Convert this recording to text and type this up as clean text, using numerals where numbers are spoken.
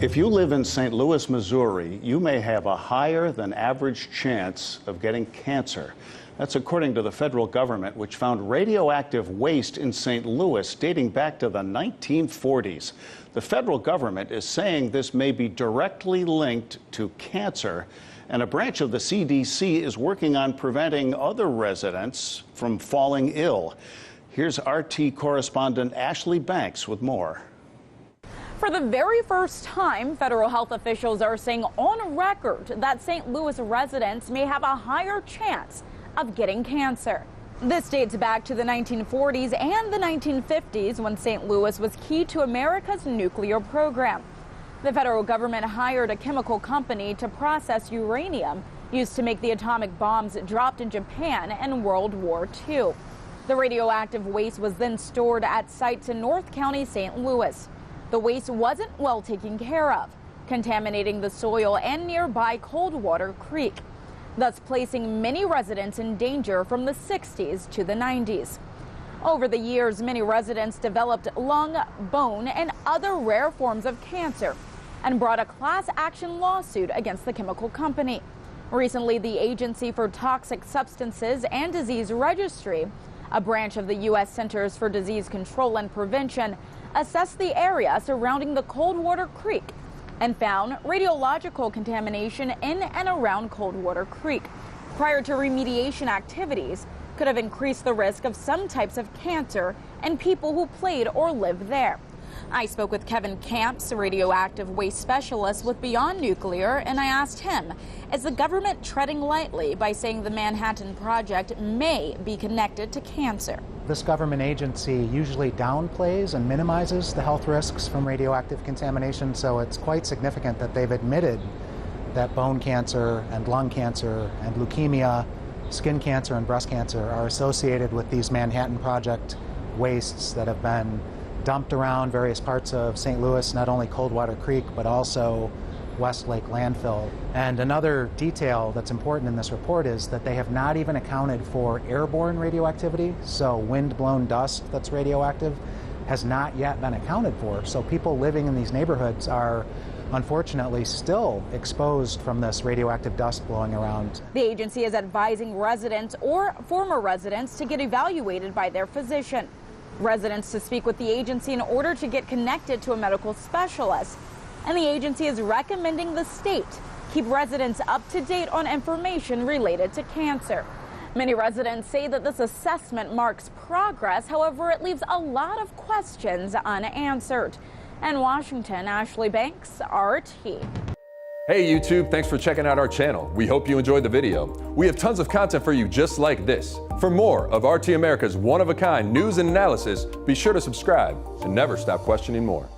If you live in St. Louis, Missouri, you may have a higher than average chance of getting cancer. That's according to the federal government, which found radioactive waste in St. Louis dating back to the 1940s. The federal government is saying this may be directly linked to cancer, and a branch of the CDC is working on preventing other residents from falling ill. Here's RT correspondent Ashlee Banks with more. For the very first time, federal health officials are saying on record that St. Louis residents may have a higher chance of getting cancer. This dates back to the 1940s and the 1950s when St. Louis was key to America's nuclear program. The federal government hired a chemical company to process uranium used to make the atomic bombs dropped in Japan in World War II. The radioactive waste was then stored at sites in North County, St. Louis. The waste wasn't well taken care of, contaminating the soil and nearby Coldwater Creek, thus placing many residents in danger from the 60s to the 90s. Over the years, many residents developed lung, bone, and other rare forms of cancer and brought a class action lawsuit against the chemical company. Recently, the Agency for Toxic Substances and Disease Registry, a branch of the U.S. Centers for Disease Control and Prevention, assessed the area surrounding the Coldwater Creek and found radiological contamination in and around Coldwater Creek. Prior to remediation activities could have increased the risk of some types of cancer in people who played or lived there. I spoke with Kevin Camps, a radioactive waste specialist with Beyond Nuclear, and I asked him, is the government treading lightly by saying the Manhattan Project may be connected to cancer? This government agency usually downplays and minimizes the health risks from radioactive contamination, so it's quite significant that they've admitted that bone cancer and lung cancer and leukemia, skin cancer and breast cancer are associated with these Manhattan Project wastes that have been dumped around various parts of St. Louis, not only Coldwater Creek, but also Westlake landfill. And another detail that's important in this report is that they have not even accounted for airborne radioactivity, so wind-blown dust that's radioactive has not yet been accounted for. So people living in these neighborhoods are unfortunately still exposed from this radioactive dust blowing around. The agency is advising residents or former residents to get evaluated by their physician. Residents to speak with the agency in order to get connected to a medical specialist. And the agency is recommending the state keep residents up to date on information related to cancer. Many residents say that this assessment marks progress. However, it leaves a lot of questions unanswered. In Washington, Ashlee Banks, RT. Hey YouTube, thanks for checking out our channel. We hope you enjoyed the video. We have tons of content for you just like this. For more of RT America's one-of-a-kind news and analysis, be sure to subscribe and never stop questioning more.